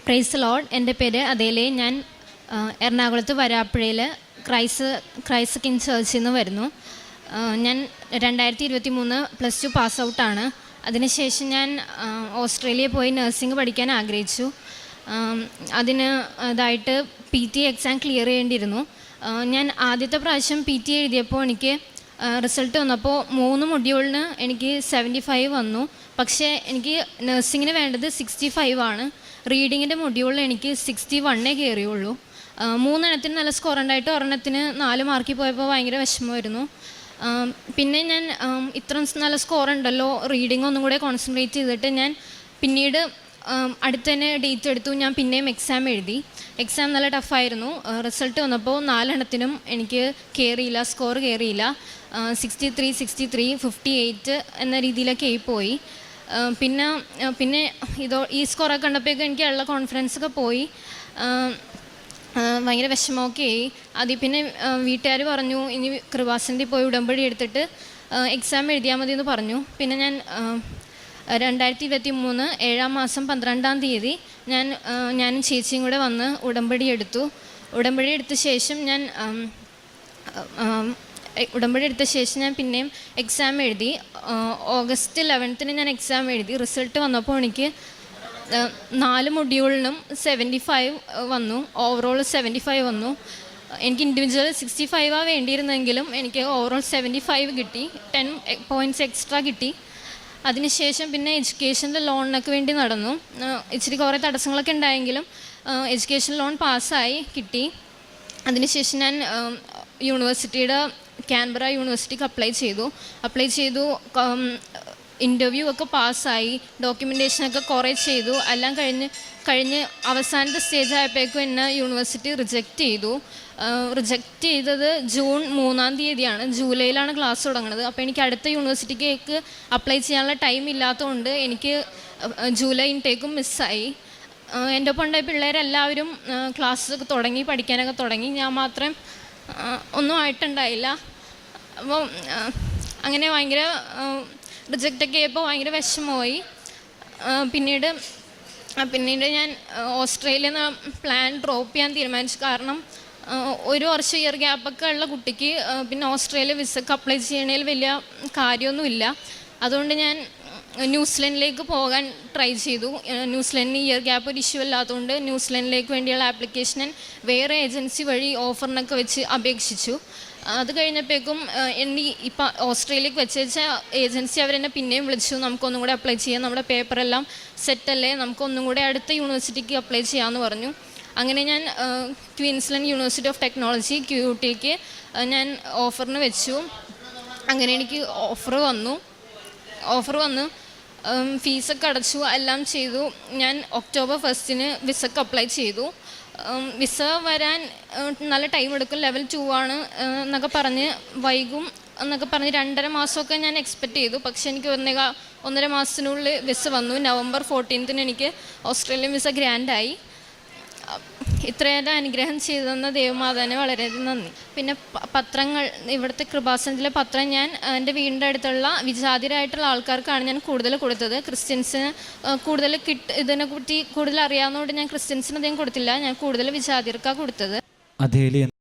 Praise Lord. എൻ്റെ പേര് അതേലെ. ഞാൻ എറണാകുളത്ത് വരാപ്പുഴയിൽ ക്രൈസ്റ്റ് കിങ് ചേർച്ചിൽ നിന്ന് വരുന്നു. ഞാൻ 2023 +2 പാസ് ഔട്ടാണ്. അതിനുശേഷം ഞാൻ ഓസ്ട്രേലിയയിൽ പോയി നഴ്സിംഗ് പഠിക്കാൻ ആഗ്രഹിച്ചു. അതിന് ഇതായിട്ട് PT എക്സാം ക്ലിയർ ചെയ്യേണ്ടിയിരുന്നു. ഞാൻ ആദ്യത്തെ പ്രാവശ്യം PT എഴുതിയപ്പോൾ എനിക്ക് റിസൾട്ട് വന്നപ്പോൾ 3 മൊഡ്യൂളിന് എനിക്ക് 75 വന്നു. പക്ഷേ എനിക്ക് നഴ്സിങ്ങിന് വേണ്ടത് 65 ആണ്. റീഡിങ്ങിൻ്റെ മൊഡ്യൂളിൽ എനിക്ക് 61 കയറിയുള്ളൂ. 3 എണ്ണത്തിന് നല്ല സ്കോർ ഉണ്ടായിട്ട് ഒരെണ്ണത്തിന് 4 മാർക്കിൽ പോയപ്പോൾ ഭയങ്കര വിഷമമായിരുന്നു. പിന്നെ ഞാൻ ഇത്ര നല്ല സ്കോർ ഉണ്ടല്ലോ, റീഡിങ് ഒന്നും കൂടെ കോൺസെൻട്രേറ്റ് ചെയ്തിട്ട് ഞാൻ പിന്നീട് അടുത്ത് തന്നെ ഡേറ്റ് എടുത്തു. ഞാൻ പിന്നെയും എക്സാം എഴുതി. എക്സാം നല്ല ടഫായിരുന്നു. റിസൾട്ട് വന്നപ്പോൾ 4 എണ്ണത്തിനും എനിക്ക് കയറിയില്ല, സ്കോർ കയറിയില്ല. 63, 63, 58 എന്ന രീതിയിലൊക്കെ പോയി. പിന്നെ ഈ സ്കോറൊക്കെ കണ്ടപ്പോഴേക്കും എനിക്ക് ഉള്ള കോൺഫിഡൻസൊക്കെ പോയി. ഭയങ്കര വിഷമമൊക്കെ ആയി. അതിൽ പിന്നെ വീട്ടുകാർ പറഞ്ഞു ഇനി കൃപാസനത്തിൽ പോയി ഉടമ്പടി എടുത്തിട്ട് എക്സാം എഴുതിയാൽ മതി എന്ന് പറഞ്ഞു. പിന്നെ ഞാൻ 2023 7-ാം മാസം 12-ാം തീയതി ഞാനും ചേച്ചിയും കൂടെ വന്ന് ഉടമ്പടി എടുത്തു. ഉടമ്പടി എടുത്ത ശേഷം ഞാൻ പിന്നെയും എക്സാം എഴുതി. ഓഗസ്റ്റ് 11 ഞാൻ എക്സാം എഴുതി. റിസൾട്ട് വന്നപ്പോൾ എനിക്ക് 4 മൊഡ്യൂളിനും 75 വന്നു. ഓവറോൾ 75 വന്നു. എനിക്ക് ഇൻഡിവിജ്വൽ 65 വേണ്ടിയിരുന്നെങ്കിലും എനിക്ക് ഓവറോൾ 75 കിട്ടി. 10 പോയിൻറ്റ്സ് എക്സ്ട്രാ കിട്ടി. അതിനുശേഷം പിന്നെ എഡ്യൂക്കേഷൻ്റെ ലോണിനൊക്കെ വേണ്ടി നടന്നു. ഇച്ചിരി കുറേ തടസ്സങ്ങളൊക്കെ ഉണ്ടായെങ്കിലും എഡ്യൂക്കേഷൻ ലോൺ പാസ്സായി കിട്ടി. അതിനുശേഷം ഞാൻ കാൻബറ യൂണിവേഴ്സിറ്റിക്ക് അപ്ലൈ ചെയ്തു. ഇൻ്റർവ്യൂ ഒക്കെ പാസ്സായി. ഡോക്യുമെൻറ്റേഷനൊക്കെ കുറേ ചെയ്തു. എല്ലാം കഴിഞ്ഞ് അവസാനത്തെ സ്റ്റേജ് ആയപ്പോഴേക്കും എന്നെ യൂണിവേഴ്സിറ്റി റിജക്റ്റ് ചെയ്തത് ജൂൺ 3-ാം തീയതിയാണ്. ജൂലൈയിലാണ് ക്ലാസ് തുടങ്ങുന്നത്. അപ്പോൾ എനിക്ക് അടുത്ത യൂണിവേഴ്സിറ്റിക്ക് അപ്ലൈ ചെയ്യാനുള്ള ടൈം ഇല്ലാത്തതുകൊണ്ട് എനിക്ക് ജൂലൈ ഇൻടേക്കും മിസ്സായി. എൻ്റെ ഒപ്പം ഉണ്ടായ പിള്ളേരെല്ലാവരും ക്ലാസ്സൊക്കെ തുടങ്ങി, പഠിക്കാനൊക്കെ തുടങ്ങി. ഞാൻ മാത്രം ഒന്നും ആയിട്ടുണ്ടായില്ല. അപ്പോൾ അങ്ങനെ ഭയങ്കര റിജക്റ്റൊക്കെ ആയപ്പോൾ ഭയങ്കര വിഷമമായി. പിന്നീട് ഞാൻ ഓസ്ട്രേലിയയിൽ നിന്ന് പ്ലാൻ ഡ്രോപ്പ് ചെയ്യാൻ തീരുമാനിച്ചു. കാരണം 1 വർഷം ഇയർ ഗ്യാപ്പൊക്കെ ഉള്ള കുട്ടിക്ക് പിന്നെ ഓസ്ട്രേലിയ വിസക്ക് അപ്ലൈ ചെയ്യണതിൽ വലിയ കാര്യമൊന്നുമില്ല. അതുകൊണ്ട് ഞാൻ ന്യൂസിലൻഡിലേക്ക് പോകാൻ ട്രൈ ചെയ്തു. ന്യൂസിലൻഡിന് ഇയർ ഗ്യാപ്പ് ഒരു ഇഷ്യൂ അല്ലാത്തതുകൊണ്ട് ന്യൂസിലൻഡിലേക്ക് വേണ്ടിയുള്ള ആപ്ലിക്കേഷൻ ഞാൻ വേറെ ഏജൻസി വഴി ഓഫറിനൊക്കെ വെച്ച് അപേക്ഷിച്ചു. അത് കഴിഞ്ഞപ്പോഴേക്കും ഇപ്പം ഓസ്ട്രേലിയക്ക് വെച്ച ഏജൻസി അവരെന്നെ പിന്നെയും വിളിച്ചു. നമുക്കൊന്നും കൂടെ അപ്ലൈ ചെയ്യാം, നമ്മുടെ പേപ്പറെല്ലാം സെറ്റല്ലേ, നമുക്കൊന്നും കൂടെ അടുത്ത യൂണിവേഴ്സിറ്റിക്ക് അപ്ലൈ ചെയ്യാമെന്ന് പറഞ്ഞു. അങ്ങനെ ഞാൻ ക്വീൻസ്ലാൻഡ് യൂണിവേഴ്സിറ്റി ഓഫ് ടെക്നോളജി QUTക്ക് ഞാൻ ഓഫറിന് വെച്ചു. അങ്ങനെ എനിക്ക് ഓഫർ വന്നു. ഫീസൊക്കെ അടച്ചു, എല്ലാം ചെയ്തു. ഞാൻ ഒക്ടോബർ 1 വിസക്ക് അപ്ലൈ ചെയ്തു. വിസ വരാൻ നല്ല ടൈം എടുക്കും, ലെവൽ 2 ആണ് എന്നൊക്കെ പറഞ്ഞ് വൈകും എന്നൊക്കെ പറഞ്ഞ് 2.5 മാസമൊക്കെ ഞാൻ എക്സ്പെക്റ്റ് ചെയ്തു. പക്ഷേ എനിക്ക് 1.5 മാസത്തിനുള്ളിൽ വിസ വന്നു. നവംബർ 14 എനിക്ക് ഓസ്ട്രേലിയൻ വിസ ഗ്രാൻഡായി. ഇത്രയേറെ അനുഗ്രഹം ചെയ്തു തന്ന ദൈവമാതാവിന് വളരെയധികം നന്ദി. പിന്നെ പത്രങ്ങൾ, ഇവിടുത്തെ കൃപാസനത്തിലെ പത്രം ഞാൻ എൻ്റെ വീടിൻ്റെ അടുത്തുള്ള വിജാതിരായിട്ടുള്ള ആൾക്കാർക്കാണ് ഞാൻ കൂടുതൽ കൊടുത്തത്. ക്രിസ്ത്യൻസിന് ഇതിനെപ്പറ്റി കൂടുതൽ അറിയാവുന്നതുകൊണ്ട് ഞാൻ ക്രിസ്ത്യൻസിന് അധികം കൊടുത്തില്ല. ഞാൻ കൂടുതൽ വിജാതിർക്കാണ് കൊടുത്തത്.